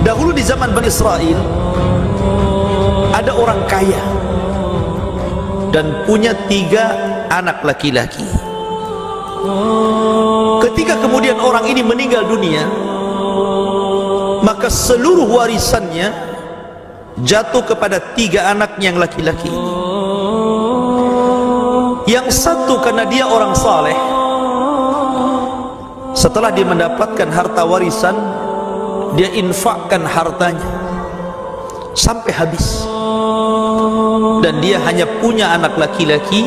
Dahulu di zaman Bani Israel ada orang kaya dan punya 3 anak laki-laki. Ketika kemudian orang ini meninggal dunia, maka seluruh warisannya jatuh kepada 3 anaknya yang laki-laki ini. Yang satu karena dia orang saleh, setelah dia mendapatkan harta warisan, dia infakkan hartanya sampai habis, dan dia hanya punya anak laki-laki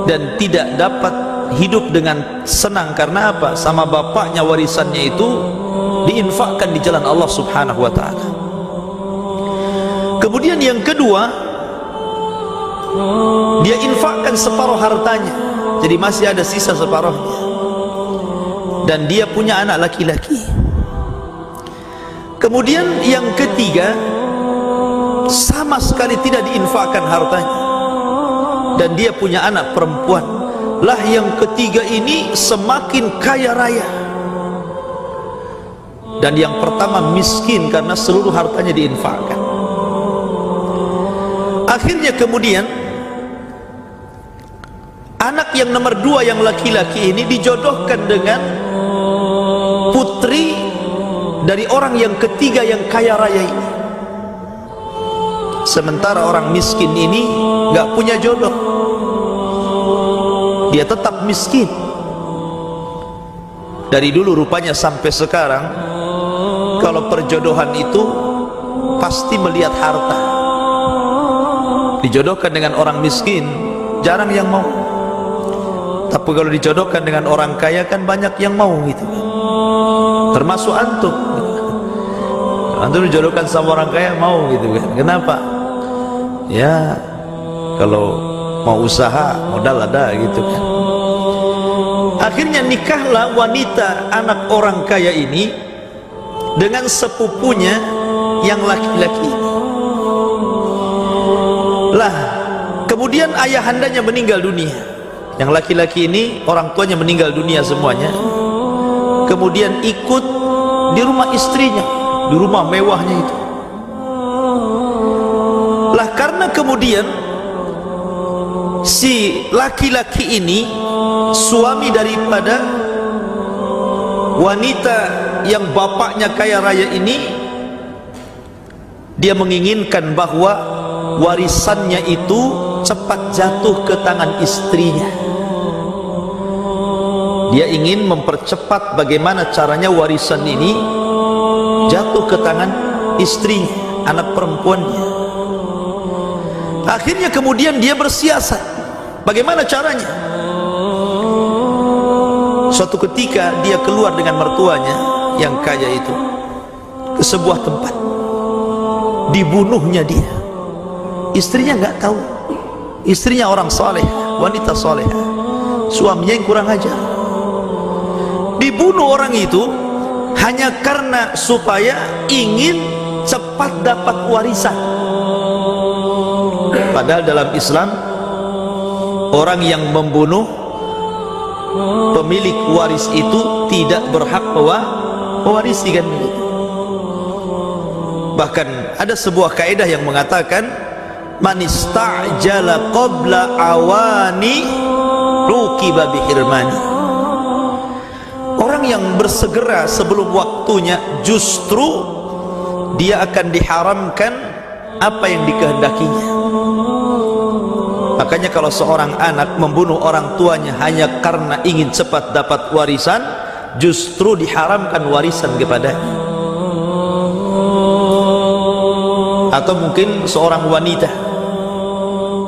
dan tidak dapat hidup dengan senang. Karena apa? Sama bapaknya warisannya itu diinfakkan di jalan Allah Subhanahu wa ta'ala. Kemudian yang kedua, dia infakkan separuh hartanya, jadi masih ada sisa separuhnya, dan dia punya anak laki-laki. Kemudian yang ketiga, sama sekali tidak diinfakkan hartanya, dan dia punya anak perempuan. Lah yang ketiga ini semakin kaya raya, dan yang pertama miskin karena seluruh hartanya diinfakkan. Akhirnya kemudian anak yang nomor 2 yang laki-laki ini dijodohkan dengan putri dari orang yang ketiga yang kaya raya ini. Sementara orang miskin ini gak punya jodoh, dia tetap miskin. Dari dulu rupanya sampai sekarang, kalau perjodohan itu pasti melihat harta. Dijodohkan dengan orang miskin jarang yang mau, tapi kalau dijodohkan dengan orang kaya kan banyak yang mau gitu. Termasuk antum. Antum dijodohkan sama orang kaya mau gitu kan. Kenapa? Ya kalau mau usaha modal ada gitu kan. Akhirnya nikahlah wanita anak orang kaya ini dengan sepupunya yang laki-laki. Lah kemudian ayahandanya meninggal dunia. Yang laki-laki ini orang tuanya meninggal dunia semuanya. Kemudian ikut di rumah istrinya, di rumah mewahnya itu. Lah karena kemudian si laki-laki ini suami daripada wanita yang bapaknya kaya raya ini, dia menginginkan bahwa warisannya itu cepat jatuh ke tangan istrinya. Dia ingin mempercepat bagaimana caranya warisan ini jatuh ke tangan istrinya, anak perempuannya. Akhirnya kemudian dia bersiasat, bagaimana caranya. Suatu ketika dia keluar dengan mertuanya yang kaya itu ke sebuah tempat, dibunuhnya dia. Istrinya nggak tahu. Istrinya orang soleh, wanita soleh, suaminya yang kurang ajar. Dibunuh orang itu hanya karena supaya ingin cepat dapat warisan. Padahal dalam Islam, orang yang membunuh pemilik waris itu tidak berhak mewarisi kan. Bahkan ada sebuah kaidah yang mengatakan, man istajala qabla awani rukiba bihirmani. Orang yang bersegera sebelum waktunya justru dia akan diharamkan apa yang dikehendakinya. Makanya kalau seorang anak membunuh orang tuanya hanya karena ingin cepat dapat warisan, justru diharamkan warisan kepadanya. Atau mungkin seorang wanita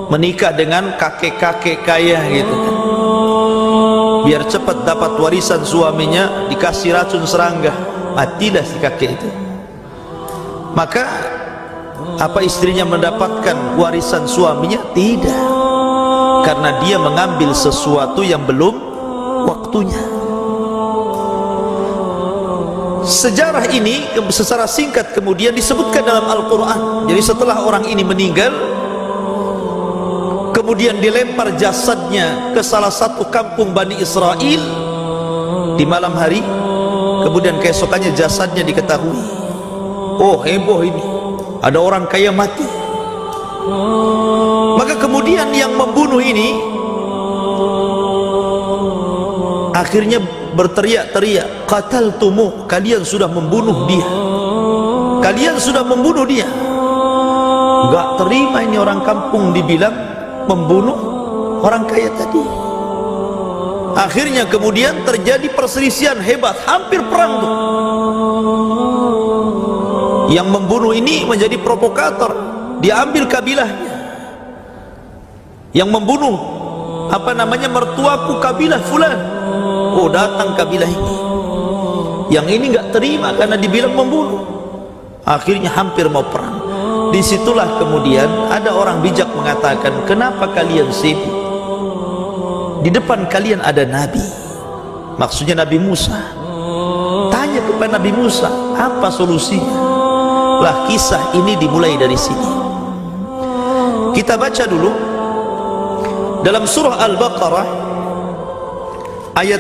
menikah dengan kakek-kakek kaya gitu kan, biar cepat dapat warisan suaminya, dikasih racun serangga, matilah si kakek itu. Maka apa istrinya mendapatkan warisan suaminya? Tidak, karena dia mengambil sesuatu yang belum waktunya. Sejarah ini secara singkat kemudian disebutkan dalam Al-Quran. Jadi setelah orang ini meninggal, kemudian dilempar jasadnya ke salah satu kampung Bani Israel di malam hari. Kemudian keesokannya jasadnya diketahui. Oh heboh ini, ada orang kaya mati. Maka kemudian yang membunuh ini akhirnya berteriak-teriak, qataltumu, kalian sudah membunuh dia, kalian sudah membunuh dia. Enggak terima ini orang kampung dibilang membunuh orang kaya tadi. Akhirnya kemudian terjadi perselisihan hebat, hampir perang tuh. Yang membunuh ini menjadi provokator, diambil kabilahnya. Yang membunuh mertuaku kabilah fulan. Oh, datang kabilah ini. Yang ini enggak terima karena dibilang membunuh. Akhirnya hampir mau perang. Disitulah kemudian ada orang bijak mengatakan, kenapa kalian sibuk? Di depan kalian ada Nabi, maksudnya Nabi Musa. Tanya kepada Nabi Musa, apa solusinya? Lah kisah ini dimulai dari sini. Kita baca dulu dalam surah Al-Baqarah ayat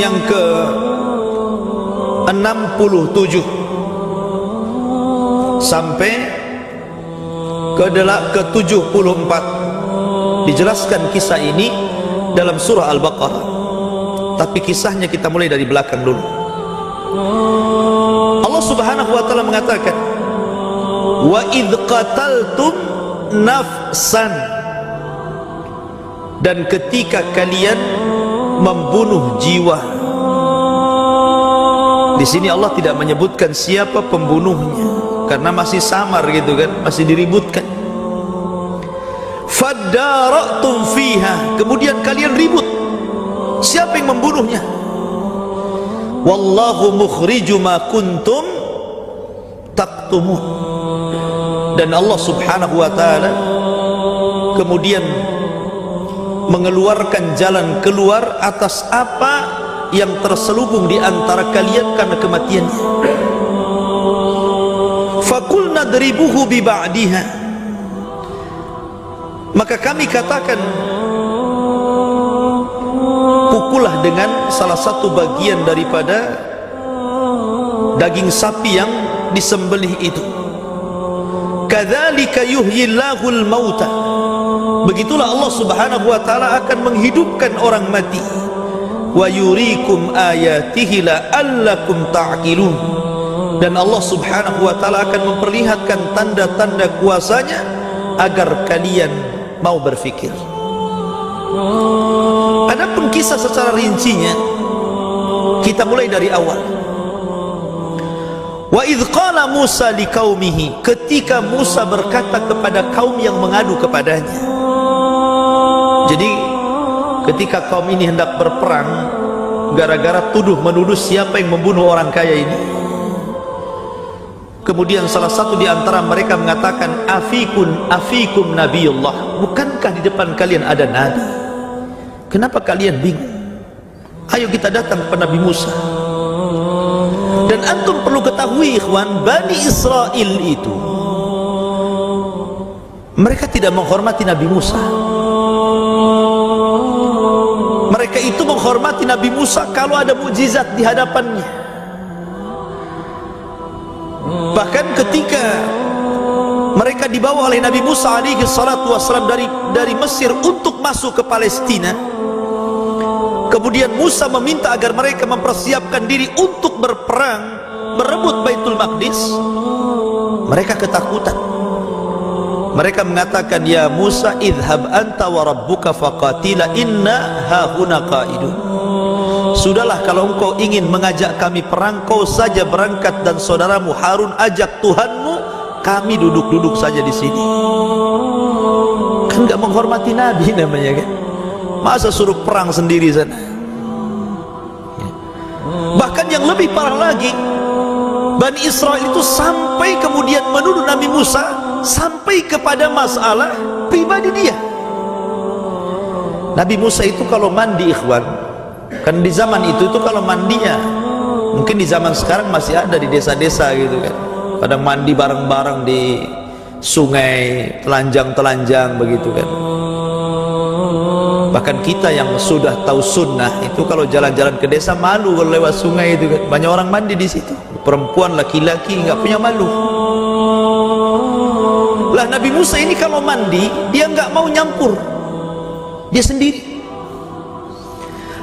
yang ke 67 sampai ke 74. Dijelaskan kisah ini dalam surah Al-Baqarah, tapi kisahnya kita mulai dari belakang dulu. Allah Subhanahu wa taala mengatakan, wa idz qataltum nafsan, dan ketika kalian membunuh jiwa. Di sini Allah tidak menyebutkan siapa pembunuhnya karena masih samar gitu kan, masih diributkan. Fadara'tum fiha, kemudian kalian ribut siapa yang membunuhnya. Wallahu mukhriju ma kuntum taktumun, dan Allah Subhanahu wa taala kemudian mengeluarkan jalan keluar atas apa yang terselubung di antara kalian karena kematiannya. Faqulna dribuhu bi ba'diha, maka kami katakan pukullah dengan salah satu bagian daripada daging sapi yang disembelih itu. Kadzalika yuhyillahul mauta, begitulah Allah Subhanahu wa taala akan menghidupkan orang mati. Wa yuriikum ayatihi la'allakum ta'qilun, dan Allah Subhanahu wa taala akan memperlihatkan tanda-tanda kuasanya agar kalian mau berfikir. Adapun kisah secara rincinya kita mulai dari awal. Wa idz qala Musa liqaumihi, ketika Musa berkata kepada kaum yang mengadu kepadanya. Jadi ketika kaum ini hendak berperang gara-gara tuduh menuduh siapa yang membunuh orang kaya ini, kemudian salah satu di antara mereka mengatakan, afikum nabiyullah, bukankah di depan kalian ada nabi? Kenapa kalian bingung? Ayo kita datang kepada Nabi Musa. Dan antum perlu ketahui ikhwan, Bani Israel itu mereka tidak menghormati Nabi Musa. Mereka itu menghormati Nabi Musa kalau ada mukjizat di hadapannya. Bahkan ketika mereka dibawa oleh Nabi Musa alaihi salatu wassalam dari Mesir untuk masuk ke Palestina, kemudian Musa meminta agar mereka mempersiapkan diri untuk berperang merebut Baitul Maqdis. Mereka ketakutan. Mereka mengatakan, ya Musa, idhab anta wa rabbuka faqatila inna hahuna qaidun. Sudahlah, kalau engkau ingin mengajak kami perang, kau saja berangkat dan saudaramu Harun ajak Tuhanmu, kami duduk-duduk saja di sini. Kan enggak menghormati Nabi namanya kan. Masa suruh perang sendiri sana. Bahkan yang lebih parah lagi, Bani Israel itu sampai kemudian menuduh Nabi Musa sampai kepada masalah pribadi dia. Nabi Musa itu kalau mandi ikhwan, kan di zaman itu kalau mandinya, mungkin di zaman sekarang masih ada di desa-desa gitu kan, kadang mandi bareng-bareng di sungai, telanjang-telanjang begitu kan. Bahkan kita yang sudah tahu sunnah itu kalau jalan-jalan ke desa malu kalau lewat sungai itu kan. Banyak orang mandi di situ. Perempuan, laki-laki nggak punya malu. Lah Nabi Musa ini kalau mandi dia nggak mau nyampur, dia sendiri.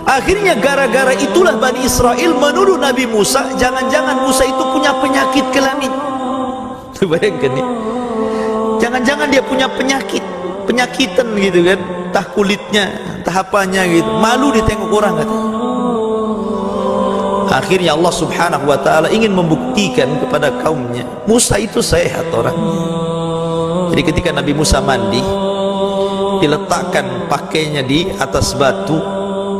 Akhirnya gara-gara itulah Bani Israel menuduh Nabi Musa, jangan-jangan Musa itu punya penyakit kelamin. Bayangkan ya, jangan-jangan dia punya penyakitan gitu kan, entah kulitnya, entah apanya gitu, malu ditengok orang katanya. Akhirnya Allah subhanahu wa ta'ala ingin membuktikan kepada kaumnya Musa itu sehat orangnya. Jadi ketika Nabi Musa mandi, diletakkan pakainya di atas batu,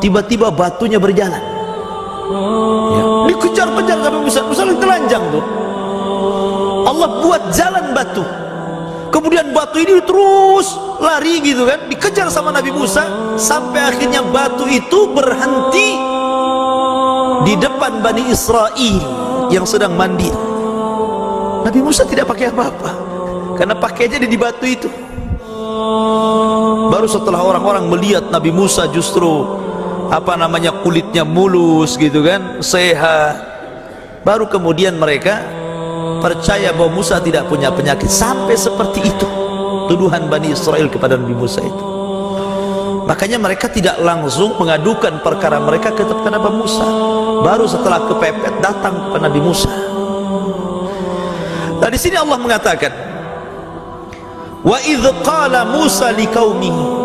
tiba-tiba batunya berjalan ya. Dikejar-kejar Nabi Musa, Musa telanjang tuh. Allah buat jalan batu, kemudian batu ini terus lari gitu kan, dikejar sama Nabi Musa, sampai akhirnya batu itu berhenti di depan Bani Israel yang sedang mandi. Nabi Musa tidak pakai apa-apa karena pakainya di batu itu. Baru setelah orang-orang melihat Nabi Musa justru kulitnya mulus gitu kan, sehat, baru kemudian mereka percaya bahwa Musa tidak punya penyakit. Sampai seperti itu tuduhan Bani Israel kepada Nabi Musa itu. Makanya mereka tidak langsung mengadukan perkara mereka kepada Nabi Musa. Baru setelah kepepet datang kepada Nabi Musa. Nah di sini Allah mengatakan, wa idz qala Musa liqaumihi,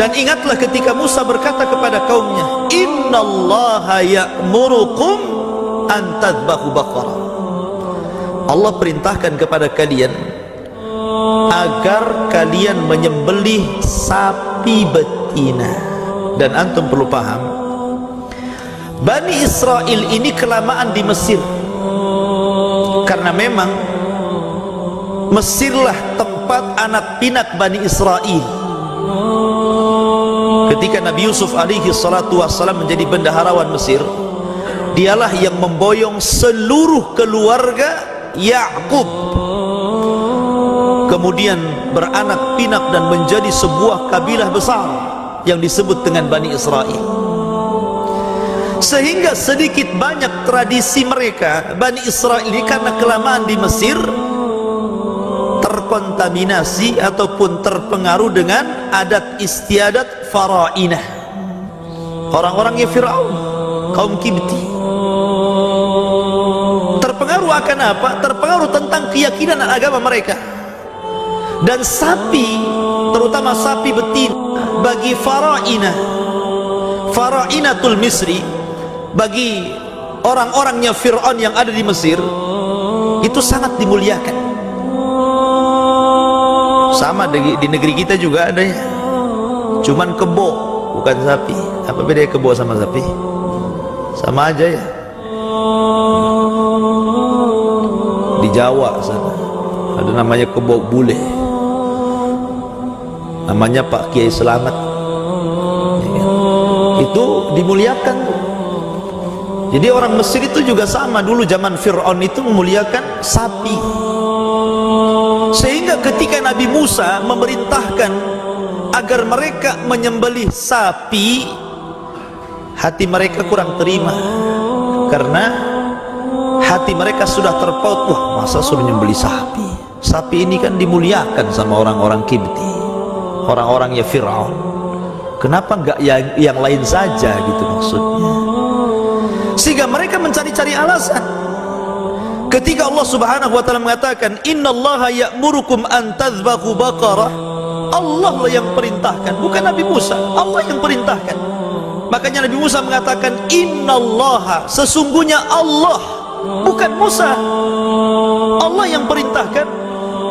dan ingatlah ketika Musa berkata kepada kaumnya, innallaha ya'murukum an tadhbahu baqarah. Allah perintahkan kepada kalian agar kalian menyembelih sapi betina. Dan antum perlu paham, Bani Israel ini kelamaan di Mesir, karena memang Mesirlah tempat anak pinak Bani Israel. Ketika Nabi Yusuf alaihi salatu wassalam menjadi bendaharawan Mesir, dialah yang memboyong seluruh keluarga Ya'qub, kemudian beranak pinak dan menjadi sebuah kabilah besar yang disebut dengan Bani Israel. Sehingga sedikit banyak tradisi mereka Bani Israel ini karena kelamaan di Mesir terkontaminasi ataupun terpengaruh dengan adat istiadat farainah, orang-orangnya Fir'aun, kaum Kibti. Terpengaruh akan apa? Terpengaruh tentang keyakinan dan agama mereka. Dan sapi, terutama sapi betina, bagi farainatul Misri, bagi orang-orangnya Fir'aun yang ada di Mesir, itu sangat dimuliakan. Sama di negeri kita juga ada ya, cuman kebo, bukan sapi. Apa bedanya kebo sama sapi? Sama aja ya. Di Jawa sana ada namanya kebo bule, namanya Pak Kiai Selamat ya kan? Itu dimuliakan tuh. Jadi orang Mesir itu juga sama, dulu zaman Fir'aun itu memuliakan sapi. Sehingga ketika Nabi Musa memerintahkan agar mereka menyembelih sapi, hati mereka kurang terima, karena hati mereka sudah terpaut. Wah, masa suruh nyembelih sapi? Sapi ini kan dimuliakan sama orang-orang Kibti, orang-orangnya Fir'aun. Kenapa enggak yang lain saja gitu maksudnya? Sehingga mereka mencari-cari alasan. Ketika Allah subhanahu wa ta'ala mengatakan innallaha ya'murukum an tadhbahu baqarah, Allah lah yang perintahkan, bukan Nabi Musa. Allah yang perintahkan. Makanya Nabi Musa mengatakan innallaha, sesungguhnya Allah, bukan Musa. Allah yang perintahkan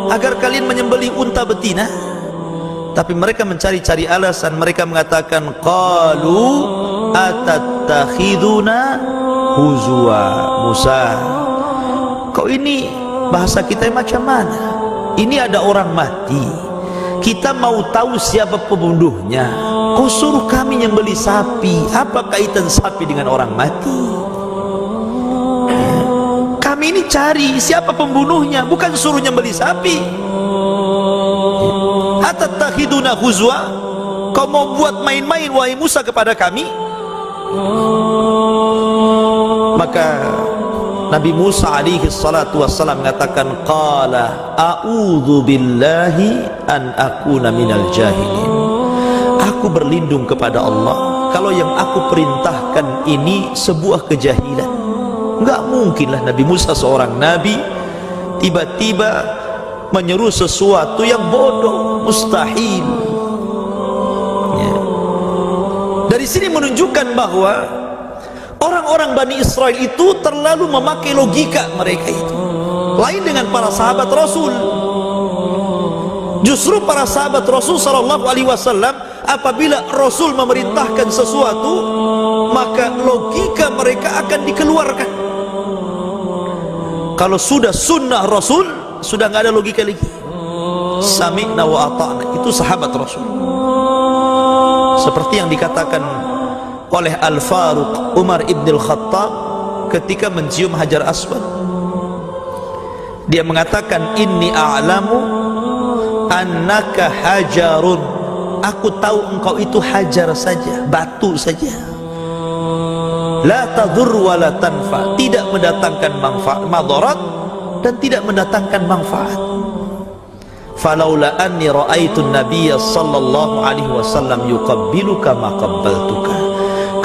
agar kalian menyembelih unta betina. Tapi mereka mencari-cari alasan. Mereka mengatakan qalu atattakhiduna huzwa. Musa, kau ini bahasa kita macam mana? Ini ada orang mati, kita mau tahu siapa pembunuhnya, kau suruh kami nyembelih sapi. Apa kaitan sapi dengan orang mati? Kami ini cari siapa pembunuhnya, bukan suruh nyembelih sapi. Atattakhiduna huzwa, Kau mau buat main-main wahai Musa kepada kami? Maka Nabi Musa alaihi salatu wassalam mengatakan, qala a'udzu billahi an akuna minal jahilin. Aku berlindung kepada Allah kalau yang aku perintahkan ini sebuah kejahilan. Enggak mungkinlah Nabi Musa seorang nabi tiba-tiba menyeru sesuatu yang bodoh, mustahil. Ya. Dari sini menunjukkan bahwa orang-orang Bani Israel itu terlalu memakai logika mereka itu. Lain dengan para sahabat Rasul. Justru para sahabat Rasul sallallahu alaihi wasallam apabila Rasul memerintahkan sesuatu, maka logika mereka akan dikeluarkan. Kalau sudah sunnah Rasul, sudah nggak ada logika lagi. Sami'na wa ata'na, itu sahabat Rasul. Seperti yang dikatakan oleh Al-Faruq Umar ibn al-Khattab ketika mencium Hajar Aswad. Dia mengatakan, inni a'lamu annaka hajarun. Aku tahu engkau itu hajar saja, batu saja. La tadur wa la tanfa, tidak mendatangkan manfaat, madarat, dan tidak mendatangkan manfaat. Falaula anni ra'aitu an-nabiyya sallallahu alaihi wasallam yuqabbiluka ma qabbaltuka.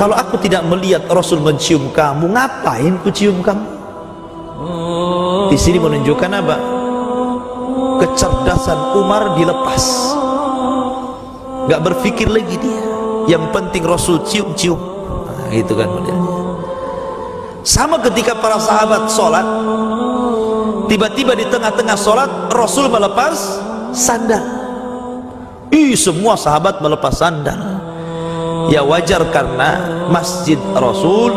Kalau aku tidak melihat Rasul mencium kamu, ngapain ku cium kamu? Di sini menunjukkan apa? Kecerdasan Umar dilepas. Gak berpikir lagi dia. Yang penting Rasul cium-cium. Nah, itu kan modelnya. Sama ketika para sahabat sholat, tiba-tiba di tengah-tengah sholat Rasul melepas sandal. Semua sahabat melepas sandal. Ya wajar karena masjid Rasul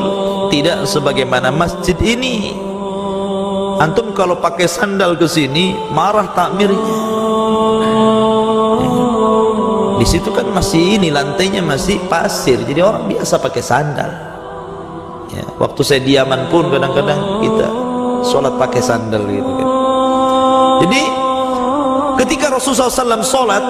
tidak sebagaimana masjid ini. Antum kalau pakai sandal ke sini marah takmirnya. Di situ kan masih ini lantainya masih pasir, jadi orang biasa pakai sandal. Ya, waktu saya di Yaman pun kadang-kadang kita sholat pakai sandal gitu kan. Jadi ketika Rasulullah SAW sholat,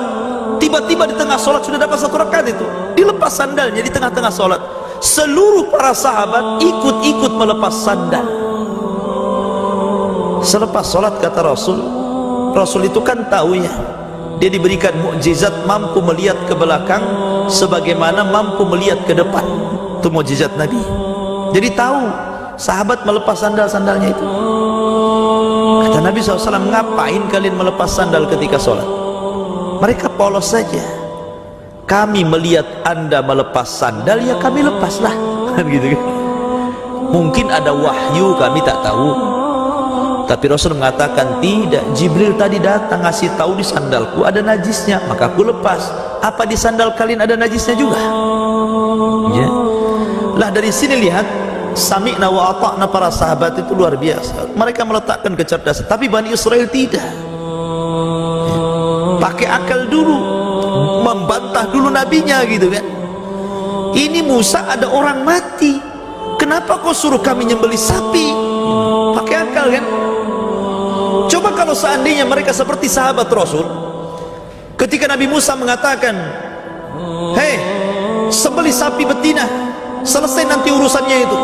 tiba-tiba di tengah sholat sudah dapat 1 rakaat itu, dilepas sandalnya di tengah-tengah sholat. Seluruh para sahabat ikut-ikut melepas sandal. Selepas sholat kata Rasul, Rasul itu kan tahu ya, dia diberikan mukjizat mampu melihat ke belakang sebagaimana mampu melihat ke depan. Itu mukjizat Nabi. Jadi tahu sahabat melepas sandal-sandalnya itu. Kata Nabi SAW, ngapain kalian melepas sandal ketika sholat? Mereka polos saja. Kami melihat anda melepas sandal, ya kami lepaslah. Gitu kan? Mungkin ada wahyu, kami tak tahu. Tapi Rasul mengatakan tidak. Jibril tadi datang ngasih tahu di sandalku ada najisnya, maka aku lepas. Apa di sandal kalian ada najisnya juga? Ya. Lah dari sini lihat, sami'na wa ata'na para sahabat itu luar biasa. Mereka meletakkan kecerdasan. Tapi Bani Israel tidak. Ya. Pakai akal dulu, membantah dulu nabinya gitu kan. Ini Musa ada orang mati, kenapa kau suruh kami nyembelih sapi? Pakai akal kan. Coba kalau seandainya mereka seperti sahabat Rasul, ketika Nabi Musa mengatakan, hei, sembelih sapi betina, selesai nanti urusannya itu,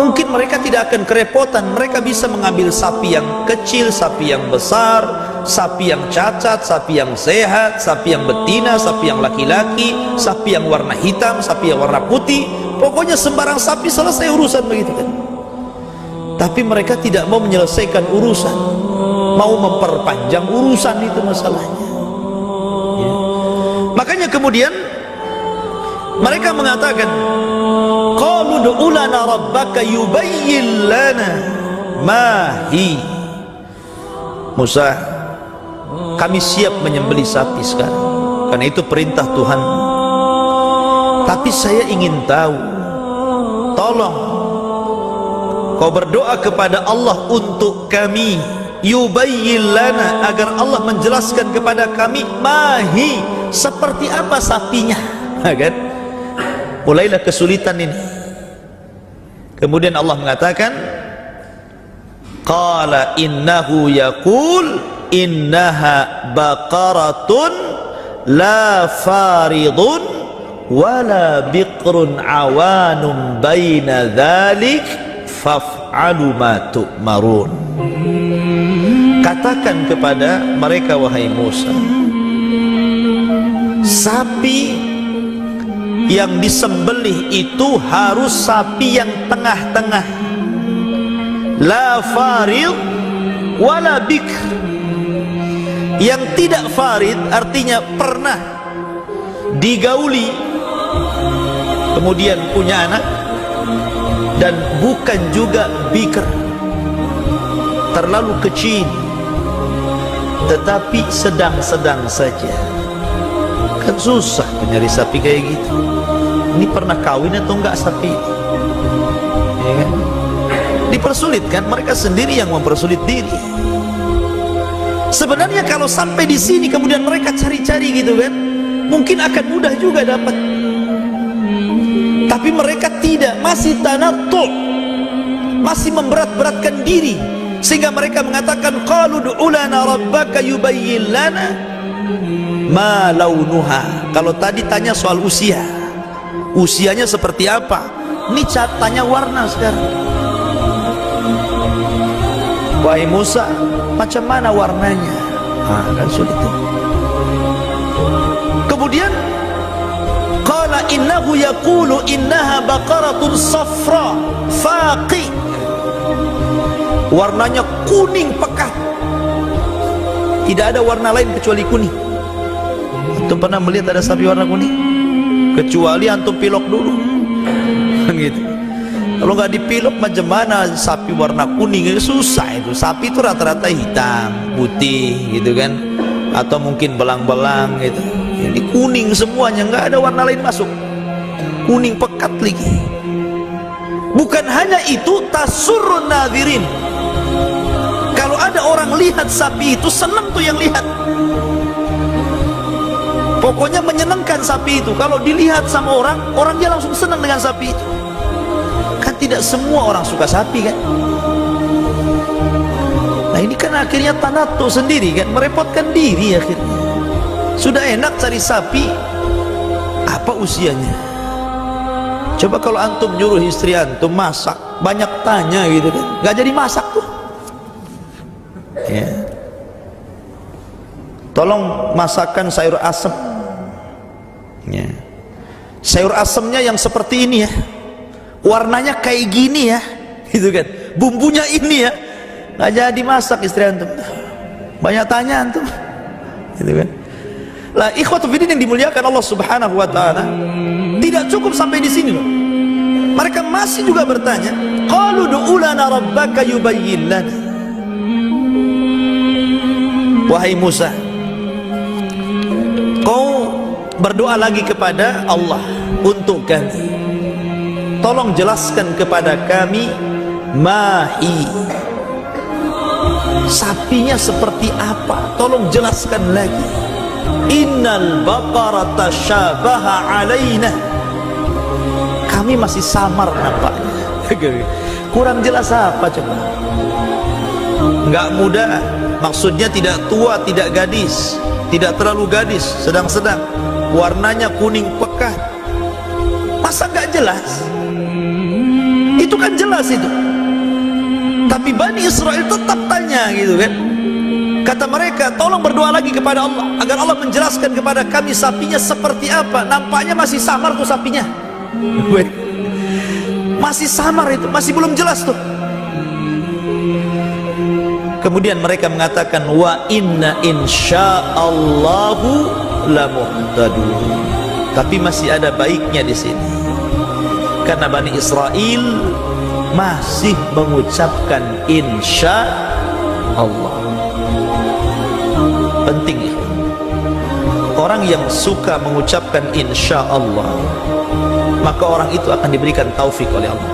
mungkin mereka tidak akan kerepotan. Mereka bisa mengambil sapi yang kecil, sapi yang besar, sapi yang cacat, sapi yang sehat, sapi yang betina, sapi yang laki-laki, sapi yang warna hitam, sapi yang warna putih. Pokoknya sembarang sapi, selesai urusan begitu kan. Tapi mereka tidak mau menyelesaikan urusan, mau memperpanjang urusan, itu masalahnya ya. Makanya kemudian mereka mengatakan, qalu du'u lana rabbaka yubayyin lana ma hi. Musa, kami siap menyembelih sapi sekarang karena itu perintah Tuhan. Tapi saya ingin tahu, tolong kau berdoa kepada Allah untuk kami, yubayyin lana, agar Allah menjelaskan kepada kami mahi, seperti apa sapinya. Kan? Mulailah kesulitan ini. Kemudian Allah mengatakan, qala innahu yaqul innaha baqaratun la faridun wala biqrun awanum baina dhalik faf'alu ma tu'marun. Katakan kepada mereka, wahai Musa, sapi yang disembelih itu harus sapi yang tengah-tengah, la farid wala bikr. Yang tidak farid artinya pernah digauli kemudian punya anak, dan bukan juga bikr, terlalu kecil tetapi sedang-sedang saja. Kan susah nyari sapi kayak gitu. Ini pernah kawin atau enggak sapi? Ya kan? Dipersulit kan, mereka sendiri yang mempersulit diri. Sebenarnya kalau sampai di sini kemudian mereka cari-cari gitu kan, mungkin akan mudah juga dapat. Tapi mereka tidak, masih tanattu, masih memberat-beratkan diri, sehingga mereka mengatakan qalu du'u lana rabbaka yubayyin lana ma launuha. Kalau tadi tanya soal usia, usianya seperti apa, ini tanya warna sekarang. Wahai Musa, macam mana warnanya? Kan sulit. Kemudian qala innahu yaqulu innaha baqaratun safra faqi, warnanya kuning pekat, tidak ada warna lain kecuali kuning. Antum pernah melihat ada sapi warna kuning? Kecuali antum pilok dulu gitu. Kalau nggak dipilok macam mana sapi warna kuning? Susah itu. Sapi itu rata-rata hitam, putih gitu kan, atau mungkin belang-belang gitu. Jadi kuning semuanya, nggak ada warna lain masuk, kuning pekat lagi. Bukan hanya itu, tasurrun nadhirin. Kalau ada orang lihat sapi itu, senang tuh yang lihat. Pokoknya menyenangkan sapi itu. Kalau dilihat sama orang, orangnya langsung senang dengan sapi itu. Kan tidak semua orang suka sapi kan. Nah ini kan akhirnya tanattu sendiri kan, merepotkan diri akhirnya. Sudah enak cari sapi, apa usianya? Coba kalau antum nyuruh istri antum masak, banyak tanya gitu kan, nggak jadi masak tuh ya. Tolong masakkan sayur asem ya. Sayur asemnya yang seperti ini ya, warnanya kayak gini ya, gitu kan, bumbunya ini ya, nggak jadi masak istri antum. Banyak tanya antum, gitu kan. Lah ikhwatu fiddin yang dimuliakan Allah Subhanahu wa taala, tidak cukup sampai di sini loh. Mereka masih juga bertanya, qalu du'u lana rabbaka yubayyin lana. Wahai Musa, kau berdoa lagi kepada Allah untuk kami, tolong jelaskan kepada kami mahi, sapinya seperti apa, tolong jelaskan lagi. Innal baqarata syabaha alaina, kami masih samar nampaknya. Kurang jelas apa coba? Enggak muda, maksudnya tidak tua, tidak gadis, tidak terlalu gadis, sedang-sedang, warnanya kuning pekat. Masa enggak jelas? Itu kan jelas itu. Tapi Bani Israel tetap tanya gitu kan. Kata mereka, tolong berdoa lagi kepada Allah agar Allah menjelaskan kepada kami sapinya seperti apa. Nampaknya masih samar tuh sapinya. Masih samar itu, masih belum jelas tuh. Kemudian mereka mengatakan, wa inna insya'allahu lamuhtadun. Tapi masih ada baiknya di sini. Karena Bani Israel masih mengucapkan insya Allah. Penting ya, orang yang suka mengucapkan insya Allah, maka orang itu akan diberikan taufik oleh Allah.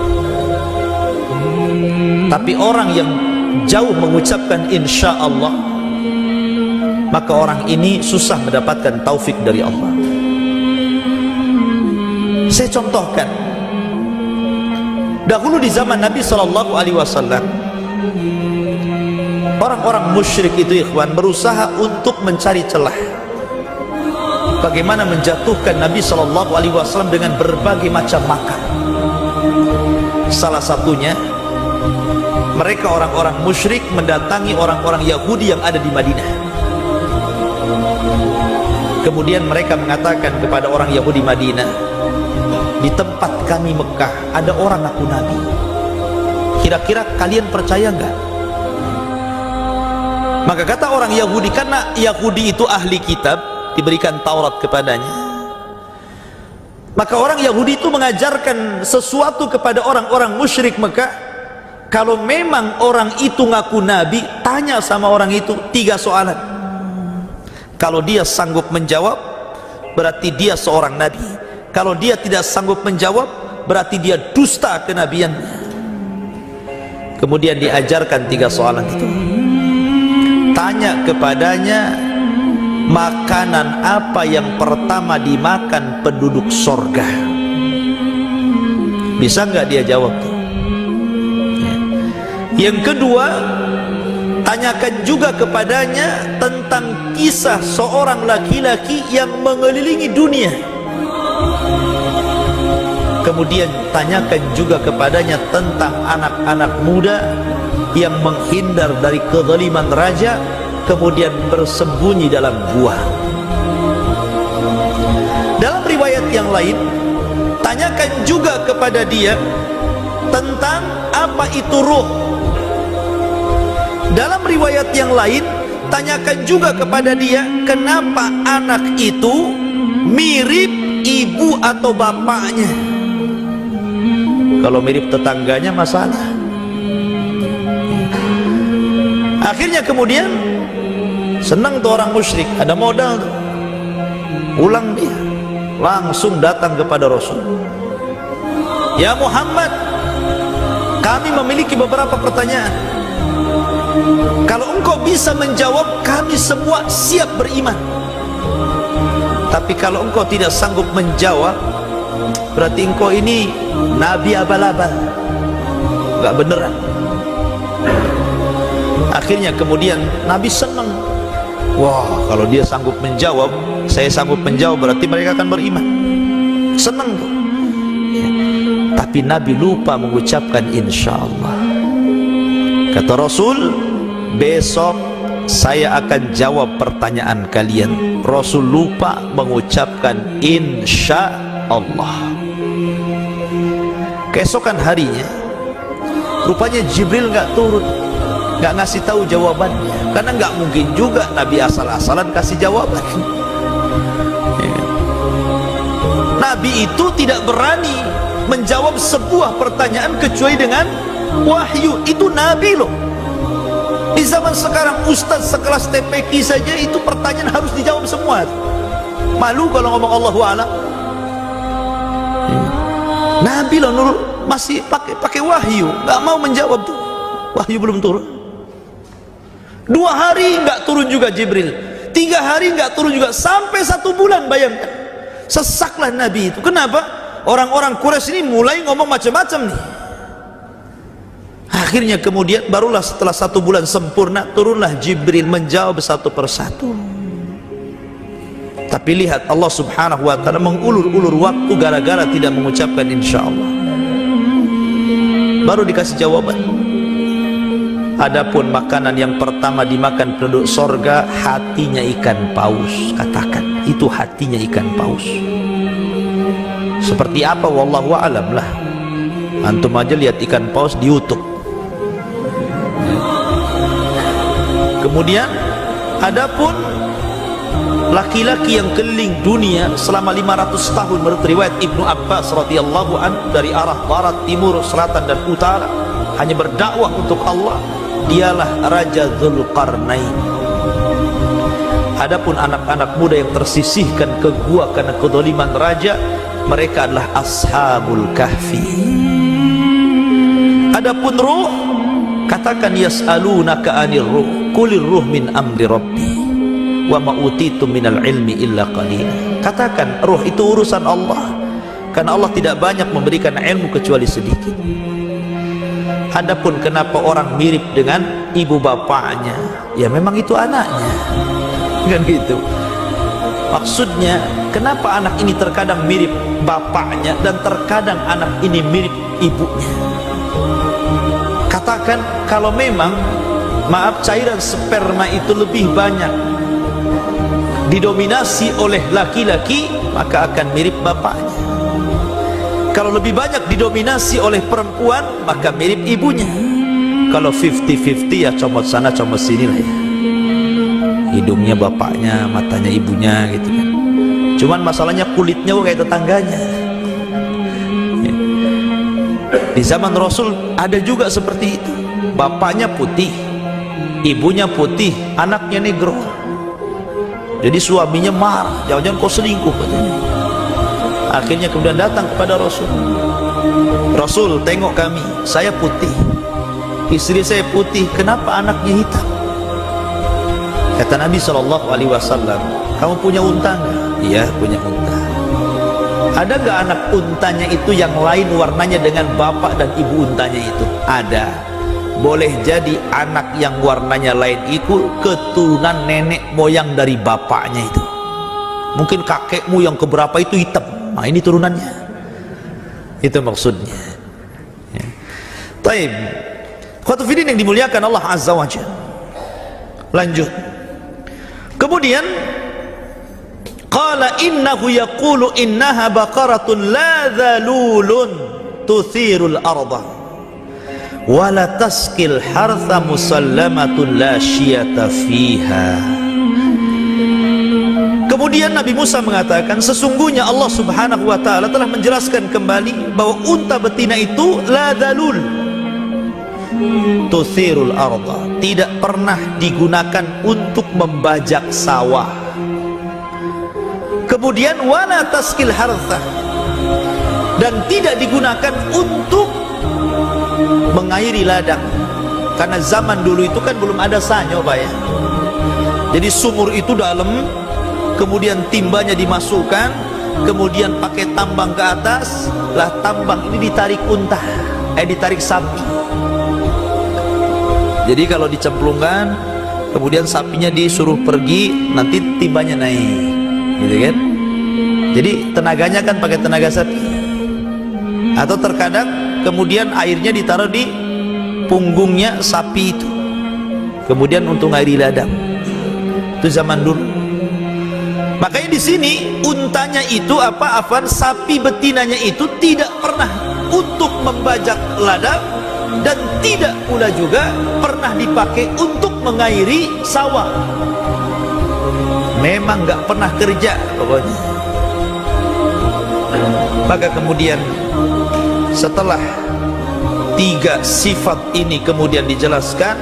Tapi orang yang jauh mengucapkan insya Allah, maka orang ini susah mendapatkan taufik dari Allah. Saya contohkan, dahulu di zaman Nabi SAW, orang-orang musyrik itu ikhwan berusaha untuk mencari celah bagaimana menjatuhkan Nabi SAW dengan berbagai macam makar. Salah satunya, mereka orang-orang musyrik mendatangi orang-orang Yahudi yang ada di Madinah. Kemudian mereka mengatakan kepada orang Yahudi Madinah, di tempat kami Mekah ada orang ngaku Nabi, kira-kira kalian percaya enggak? Maka kata orang Yahudi, karena Yahudi itu ahli kitab, diberikan Taurat kepadanya, maka orang Yahudi itu mengajarkan sesuatu kepada orang-orang musyrik Mekah. Kalau memang orang itu ngaku Nabi, tanya sama orang itu 3 soalan. Kalau dia sanggup menjawab, berarti dia seorang Nabi. Kalau dia tidak sanggup menjawab, berarti dia dusta kenabiannya. Kemudian diajarkan 3 soalan itu. Tanya kepadanya, makanan apa yang pertama dimakan penduduk sorga? Bisa nggak dia jawab tuh? Yang kedua, tanyakan juga kepadanya tentang kisah seorang laki-laki yang mengelilingi dunia. Kemudian tanyakan juga kepadanya tentang anak-anak muda yang menghindar dari kezaliman raja, kemudian bersembunyi dalam gua. Dalam riwayat yang lain, tanyakan juga kepada dia tentang apa itu ruh. Dalam riwayat yang lain, tanyakan juga kepada dia kenapa anak itu mirip ibu atau bapaknya. Kalau mirip tetangganya masalah. Akhirnya kemudian senang tuh orang musyrik, ada modal tuh. Pulang dia, langsung datang kepada Rasul. Ya Muhammad, kami memiliki beberapa pertanyaan. Kalau engkau bisa menjawab, kami semua siap beriman. Tapi kalau engkau tidak sanggup menjawab, berarti engkau ini nabi abal-abal, gak beneran. Akhirnya kemudian Nabi senang. Wah, kalau dia sanggup menjawab, saya sanggup menjawab, berarti mereka akan beriman. Senang tuh. Tapi Nabi lupa mengucapkan insyaallah. Kata Rasul, besok saya akan jawab pertanyaan kalian. Rasul lupa mengucapkan insyaallah. Keesokan harinya, rupanya Jibril nggak turun, nggak ngasih tahu jawabannya, karena nggak mungkin juga Nabi asal-asalan kasih jawaban. Nabi itu tidak berani menjawab sebuah pertanyaan kecuali dengan wahyu. Itu Nabi loh. Di zaman sekarang ustaz sekelas TPQ saja itu pertanyaan harus dijawab semua. Malu kalau ngomong Allahu a'lam. Nabi loh, Nur, masih pakai wahyu, nggak mau menjawab tuh. Wahyu belum turun. 2 hari nggak turun juga Jibril, 3 hari nggak turun juga, sampai 1 bulan. Bayangkan, sesaklah Nabi itu. Kenapa? Orang-orang Quraisy ini mulai ngomong macam-macam nih. Akhirnya kemudian barulah setelah 1 bulan sempurna, turunlah Jibril menjawab satu persatu. Tapi lihat, Allah subhanahu wa ta'ala mengulur-ulur waktu gara-gara tidak mengucapkan insyaallah. Baru dikasih jawaban. Adapun makanan yang pertama dimakan penduduk sorga, hatinya ikan paus. Katakan, itu hatinya ikan paus. Seperti apa? Wallahu a'lam lah. Antum aja lihat ikan paus di YouTube. Kemudian adapun laki-laki yang keliling dunia selama 500 tahun menurut riwayat Ibnu Abbas radhiyallahu anhu, dari arah barat, timur, selatan dan utara, hanya berdakwah untuk Allah, dialah Raja Dzulqarnain. Adapun anak-anak muda yang tersisihkan ke gua karena kezaliman raja, mereka adalah Ashabul Kahfi. Adapun ruh, katakan yas'alunaka 'anir ruh, qulir ruh min amri rabbi wa ma utitum minal ilmi illa qalila. Katakan ruh itu urusan Allah, karena Allah tidak banyak memberikan ilmu kecuali sedikit. Adapun kenapa orang mirip dengan ibu bapaknya, ya memang itu anaknya, kan gitu. Maksudnya, kenapa anak ini terkadang mirip bapaknya dan terkadang anak ini mirip ibunya? Katakan kalau memang, maaf, cairan sperma itu lebih banyak didominasi oleh laki-laki, maka akan mirip bapaknya. Kalau lebih banyak didominasi oleh perempuan, maka mirip ibunya. Kalau 50-50 ya comot sana comot sini lah ya. Hidungnya bapaknya, matanya ibunya gitu kan. Cuman masalahnya kulitnya kayak tetangganya. Di zaman Rasul ada juga seperti itu. Bapaknya putih, ibunya putih, anaknya negro. Jadi suaminya marah, jangan-jangan kau selingkuh katanya. Akhirnya kemudian datang kepada Rasul. Rasul, tengok kami, saya putih, istri saya putih, kenapa anaknya hitam? Kata Nabi SAW, kamu punya unta nggak? Iya, punya unta. Ada nggak anak untanya itu yang lain warnanya dengan bapak dan ibu untanya itu? Ada. Boleh jadi anak yang warnanya lain itu keturunan nenek moyang dari bapaknya itu. Mungkin kakekmu yang keberapa itu hitam. Nah, ini turunannya. Itu maksudnya. Ya. Taib. Khotufidin yang dimuliakan Allah Azza wa Jalla. Lanjut. Kemudian qala innahu yaqulu innaha baqaratun la dhalulun tuthirul arda wa la tasqil hartha musallamatun la syiyata fiha. Kemudian Nabi Musa mengatakan, sesungguhnya Allah Subhanahu wa taala telah menjelaskan kembali bahwa unta betina itu la dhalul tuthirul arda, tidak pernah digunakan untuk membajak sawah. Kemudian wala taskil hartha, dan tidak digunakan untuk mengairi ladang, karena zaman dulu itu kan belum ada sanyo Pak ya. Jadi sumur itu dalam, kemudian timbanya dimasukkan, kemudian pakai tambang ke atas, lah tambang ini ditarik unta, ditarik sapi. Jadi kalau dicemplungkan, kemudian sapinya disuruh pergi, nanti timbanya naik, gitu kan? Jadi tenaganya kan pakai tenaga sapi. Atau terkadang kemudian airnya ditaruh di punggungnya sapi itu, kemudian untuk ngairi ladang. Itu zaman dulu. Makanya di sini untanya itu sapi betinanya itu tidak pernah untuk membajak ladang, dan tidak pula juga pernah dipakai untuk mengairi sawah. Memang nggak pernah kerja pokoknya. Maka kemudian setelah 3 sifat ini kemudian dijelaskan,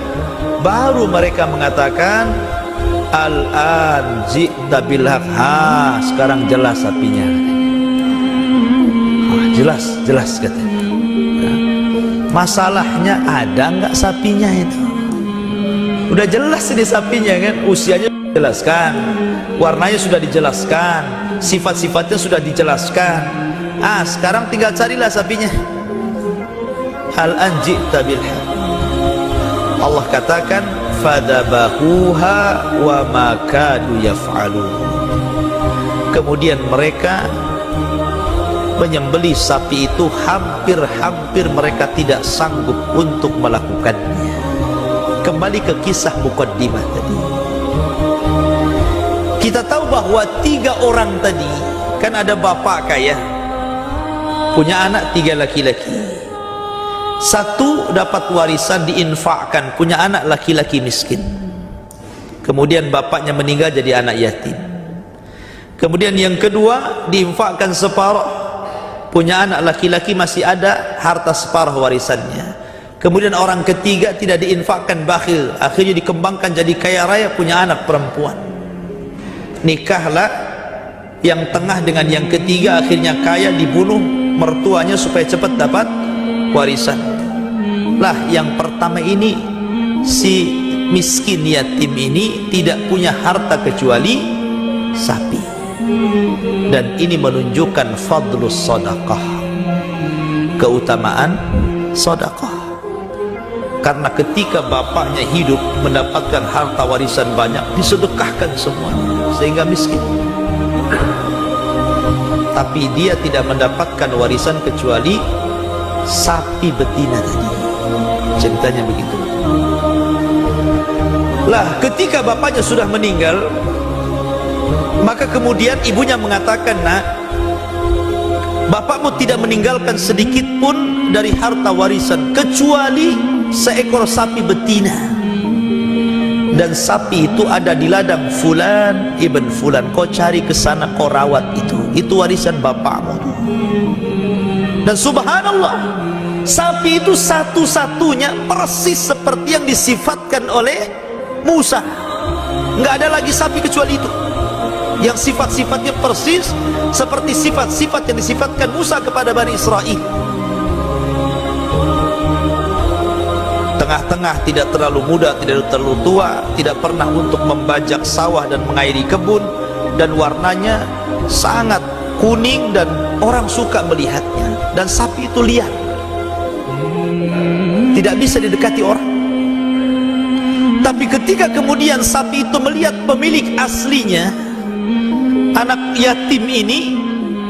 baru mereka mengatakan al-an ji'ta bil haq. Sekarang jelas sapinya. Jelas katanya. Masalahnya ada nggak sapinya itu? Udah jelas ini sapinya kan, usianya dijelaskan, warnanya sudah dijelaskan, sifat-sifatnya sudah dijelaskan. Sekarang tinggal carilah sapinya. Hal anji'ta bil haq. Allah katakan fadabahuha wa ma kadu yaf'alun. Kemudian mereka menyembelih sapi itu, hampir mereka tidak sanggup untuk melakukannya. Kembali ke kisah mukaddimah tadi, kita tahu bahwa 3 orang tadi kan ada bapak kaya, punya anak 3 laki-laki. 1 dapat warisan diinfakkan, punya anak laki-laki miskin. Kemudian bapaknya meninggal jadi anak yatim. Kemudian yang kedua diinfakkan separuh, punya anak laki-laki masih ada harta separuh warisannya. Kemudian orang ketiga tidak diinfakkan, bakhil, akhirnya dikembangkan jadi kaya raya, punya anak perempuan. Nikahlah yang tengah dengan yang ketiga, akhirnya kaya, dibunuh mertuanya supaya cepat dapat warisan. Lah yang pertama ini, si miskin yatim ini tidak punya harta kecuali sapi. Dan ini menunjukkan fadlus sedekah, keutamaan sedekah. Karena ketika bapaknya hidup mendapatkan harta warisan banyak, disedekahkan semuanya sehingga miskin. tapi dia tidak mendapatkan warisan kecuali sapi betina tadi. Ceritanya begitu. Lah ketika bapaknya sudah meninggal, maka kemudian ibunya mengatakan, nak, bapakmu tidak meninggalkan sedikit pun dari harta warisan kecuali seekor sapi betina, dan sapi itu ada di ladang fulan ibn fulan. Kau cari ke sana, kau rawat itu warisan bapakmu. Dan subhanallah, sapi itu satu-satunya persis seperti yang disifatkan oleh Musa. Nggak ada lagi sapi kecuali itu, yang sifat-sifatnya persis seperti sifat-sifat yang disifatkan Musa kepada Bani Israel. Tengah-tengah, tidak terlalu muda, tidak terlalu tua, tidak pernah untuk membajak sawah dan mengairi kebun, dan warnanya sangat kuning dan orang suka melihatnya. Dan sapi itu liar, tidak bisa didekati orang. Tapi ketika kemudian sapi itu melihat pemilik aslinya, anak yatim ini,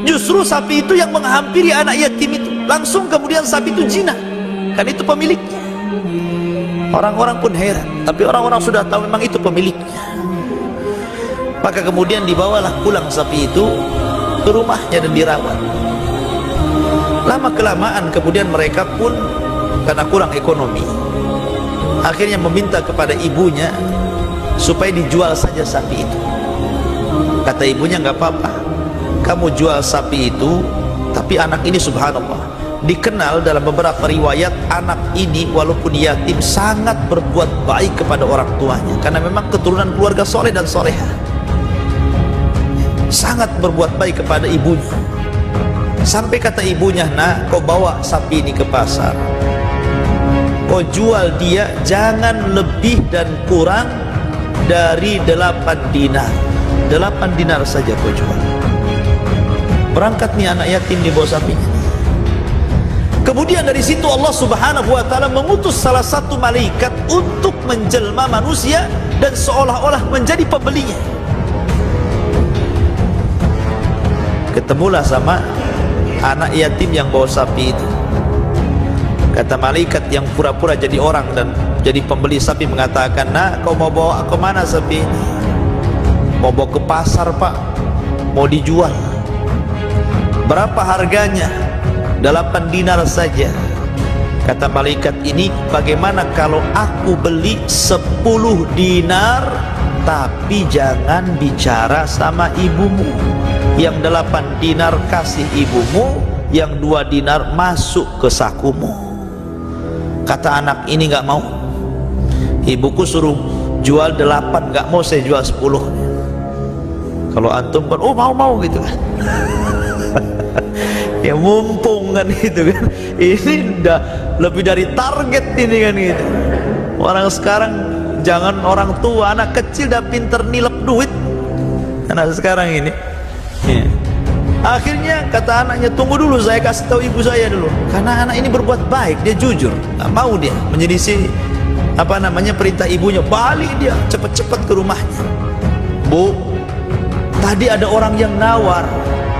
justru sapi itu yang menghampiri anak yatim itu. Langsung kemudian sapi itu jinah, kan itu pemiliknya. Orang-orang pun heran, tapi orang-orang sudah tahu memang itu pemiliknya. Maka kemudian dibawalah pulang sapi itu ke rumahnya dan dirawat. Lama kelamaan kemudian mereka pun karena kurang ekonomi, akhirnya meminta kepada ibunya supaya dijual saja sapi itu. Kata ibunya, nggak apa-apa, kamu jual sapi itu, tapi anak ini subhanallah dikenal dalam beberapa riwayat, anak ini walaupun yatim sangat berbuat baik kepada orang tuanya, karena memang keturunan keluarga soleh dan soleha, sangat berbuat baik kepada ibunya. Sampai kata ibunya, nak, kau bawa sapi ini ke pasar, kau jual dia jangan lebih dan kurang dari 8 dinar. 8 dinar saja kau jual. Berangkat nih anak yatim di bawah sapinya. Kemudian dari situ Allah Subhanahu wa taala mengutus salah satu malaikat untuk menjelma manusia dan seolah-olah menjadi pembelinya. Ketemulah sama anak yatim yang bawa sapi itu. Kata malaikat yang pura-pura jadi orang dan jadi pembeli sapi mengatakan, nak, kau mau bawa ke mana sapi ini? Mau bawa ke pasar, pak, mau dijual. Berapa harganya? 8 dinar saja. Kata malaikat ini, bagaimana kalau aku beli 10 dinar, tapi jangan bicara sama ibumu. Yang 8 dinar kasih ibumu, yang 2 dinar masuk ke sakumu. Kata anak ini, nggak mau. Ibuku suruh jual 8, nggak mau saya jual 10. Kalau antum kan, oh mau gitu kan. Ya mumpung kan gitu kan, ini udah lebih dari target ini kan gitu. Orang sekarang, jangan orang tua, anak kecil udah pinter nilep duit anak sekarang ini ya. Akhirnya kata anaknya, tunggu dulu, saya kasih tahu ibu saya dulu, karena anak ini berbuat baik, dia jujur, nggak mau dia menyelisih perintah ibunya. Balik dia cepet-cepet ke rumahnya. Bu, tadi ada orang yang nawar,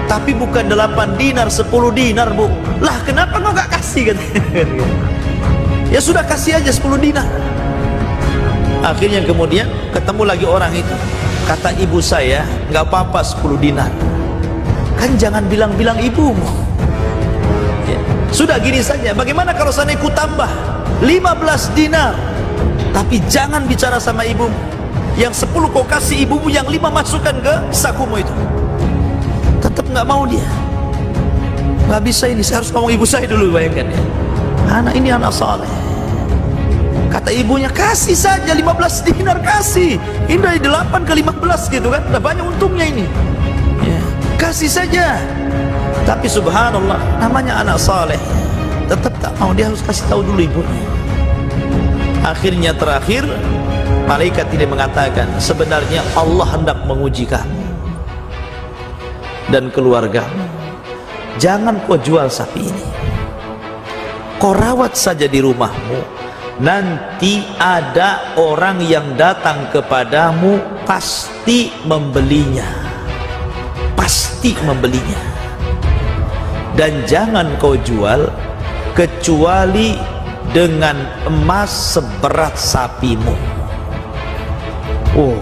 tapi bukan 8 dinar, 10 dinar, bu. Lah kenapa kau gak kasih? Ya sudah, kasih aja 10 dinar. Akhirnya kemudian ketemu lagi orang itu. Kata ibu saya, nggak apa-apa 10 dinar. Kan jangan bilang-bilang ibumu ya. Sudah gini saja, bagaimana kalau sana ku tambah 15 dinar, tapi jangan bicara sama ibumu. Yang 10 kau kasih ibumu, yang 5 masukkan ke sakumu itu. Tetap nggak mau dia. Nggak bisa ini, saya harus ngomong ibu saya dulu, bayangkan ya. Anak ini anak saleh. Kata ibunya, kasih saja 15 dinar, kasih. Ini dari 8 ke 15 gitu kan, udah banyak untungnya ini ya. Kasih saja. Tapi subhanallah, namanya anak saleh, tetap tak mau, dia harus kasih tahu dulu ibunya. Akhirnya terakhir, malaikat ini mengatakan, sebenarnya Allah hendak menguji kamu dan keluargamu. Jangan kau jual sapi ini, kau rawat saja di rumahmu. Nanti ada orang yang datang kepadamu, pasti membelinya, pasti membelinya. dan jangan kau jual kecuali dengan emas seberat sapimu. Oh,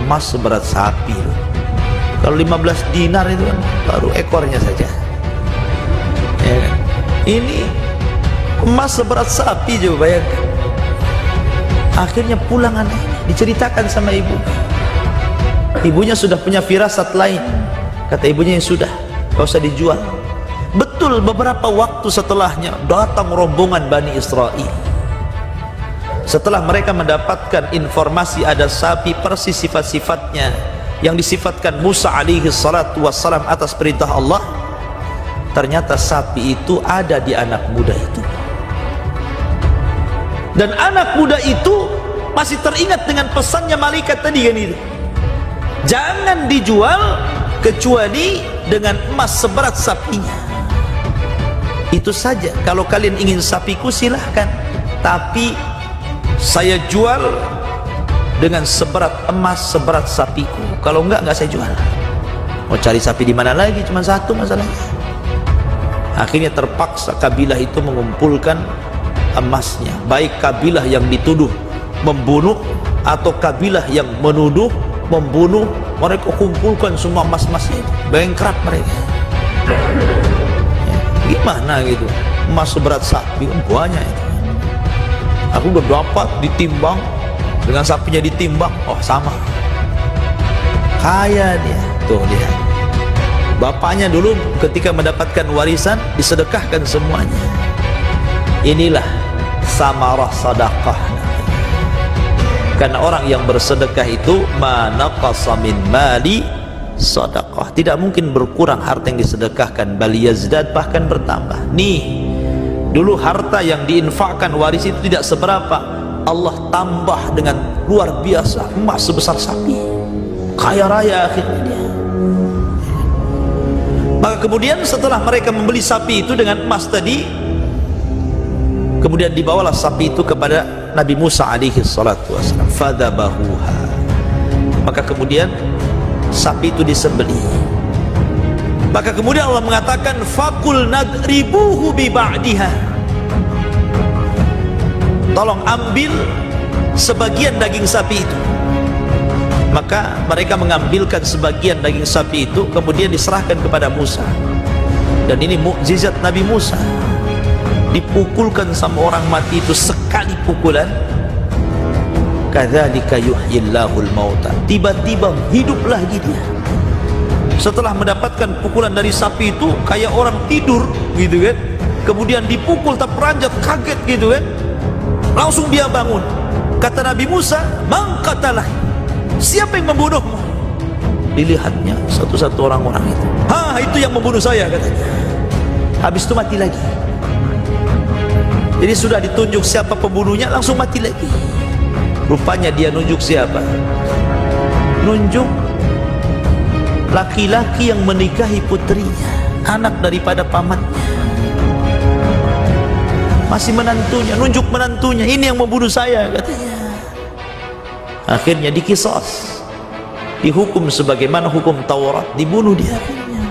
emas seberat sapi. Kalau 15 dinar itu kan baru ekornya saja, ya kan? Ini emas seberat sapi, coba bayangkan. Akhirnya pulang anak, diceritakan sama ibu. Ibunya sudah punya firasat lain. Kata ibunya, yang sudah, gak usah dijual. Betul, beberapa waktu setelahnya datang rombongan Bani Israel. Setelah mereka mendapatkan informasi ada sapi persis sifat-sifatnya yang disifatkan Musa alaihi salatu wassalam atas perintah Allah, ternyata sapi itu ada di anak muda itu. Dan anak muda itu masih teringat dengan pesannya malaikat tadi kan itu. Jangan dijual kecuali dengan emas seberat sapinya. Itu saja. Kalau kalian ingin sapiku silahkan, tapi saya jual dengan seberat emas seberat sapiku. Kalau enggak saya jual. Mau cari sapi di mana lagi? Cuma satu masalahnya. Akhirnya terpaksa kabilah itu mengumpulkan emasnya, baik kabilah yang dituduh membunuh atau kabilah yang menuduh membunuh. Mereka kumpulkan semua emas-emasnya itu, bengkrap mereka. Gimana gitu, emas seberat sapi banyak itu. Aku udah dapat ditimbang, dengan sapinya ditimbang, oh sama, kaya dia. Tuh lihat, bapaknya dulu ketika mendapatkan warisan disedekahkan semuanya. Inilah samarah sedekah. Karena orang yang bersedekah itu manaqasa min mali sedekah, tidak mungkin berkurang harta yang disedekahkan, bal yazdad, bahkan bertambah. Nih, dulu harta yang diinfakkan waris itu tidak seberapa, Allah tambah dengan luar biasa, emas sebesar sapi, kaya raya akhirnya dia. Maka kemudian setelah mereka membeli sapi itu dengan emas tadi, kemudian dibawalah sapi itu kepada Nabi Musa alaihi salatu wassalam, fadzabahuha. Maka kemudian sapi itu disembelih. Maka kemudian Allah mengatakan fakul nadribuhu bi ba'diha, tolong ambil sebagian daging sapi itu. Maka mereka mengambilkan sebagian daging sapi itu, kemudian diserahkan kepada Musa. Dan ini mukjizat Nabi Musa. Dipukulkan sama orang mati itu sekali pukulan, kadzalika yuhyillahul mauta, tiba-tiba hidup lagi dia. Setelah mendapatkan pukulan dari sapi itu kayak orang tidur gitu kan, kemudian dipukul terperanjat kaget gitu kan, langsung dia bangun. Kata Nabi Musa, man qatalah, siapa yang membunuhmu? Dilihatnya satu-satu orang-orang itu, itu yang membunuh saya katanya. Habis itu mati lagi. Jadi sudah ditunjuk siapa pembunuhnya, langsung mati lagi. Rupanya dia nunjuk siapa? Nunjuk laki-laki yang menikahi putrinya, anak daripada pamannya. Masih menantunya, nunjuk menantunya, ini yang membunuh saya katanya. Akhirnya dikisos, dihukum sebagaimana hukum Taurat, dibunuh dia akhirnya.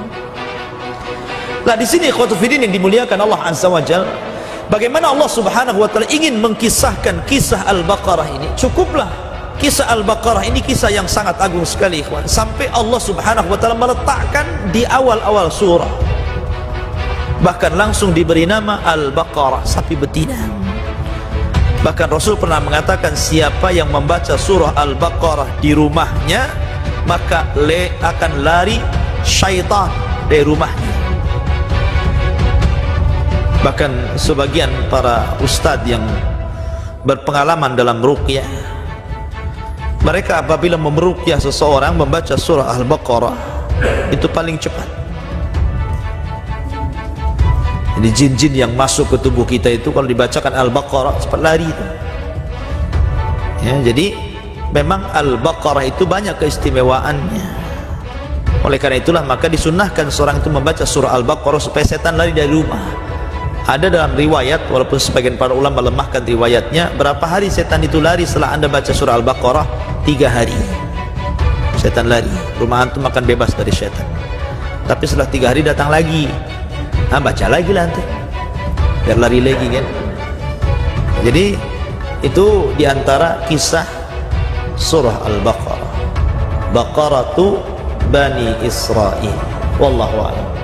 Nah di sini ikhwatu fiddin yang dimuliakan Allah Azza wa Jalla, bagaimana Allah Subhanahu wa taala ingin mengkisahkan kisah Al-Baqarah ini. Cukuplah kisah Al-Baqarah ini kisah yang sangat agung sekali ikhwan, sampai Allah Subhanahu wa taala meletakkan di awal-awal surah, bahkan langsung diberi nama Al-Baqarah, sapi betina. Bahkan Rasul pernah mengatakan, siapa yang membaca surah Al-Baqarah di rumahnya, maka akan lari syaitan dari rumahnya. Bahkan sebagian para ustadz yang berpengalaman dalam ruqyah, mereka apabila memeruqyah seseorang membaca surah Al-Baqarah, itu paling cepat. Jadi jin-jin yang masuk ke tubuh kita itu kalau dibacakan Al-Baqarah cepat lari itu. Ya, jadi memang Al-Baqarah itu banyak keistimewaannya. Oleh karena itulah maka disunnahkan seorang itu membaca surah Al-Baqarah supaya setan lari dari rumah. Ada dalam riwayat, walaupun sebagian para ulama melemahkan riwayatnya, berapa hari setan itu lari setelah anda baca surah Al-Baqarah? 3 hari setan lari, rumah antum akan bebas dari setan. Tapi setelah 3 hari datang lagi, baca lagi lah nanti biar lari lagi kan. Jadi itu diantara kisah surah Al-Baqarah, Baqaratu Bani Israil. Wallahu a'lam.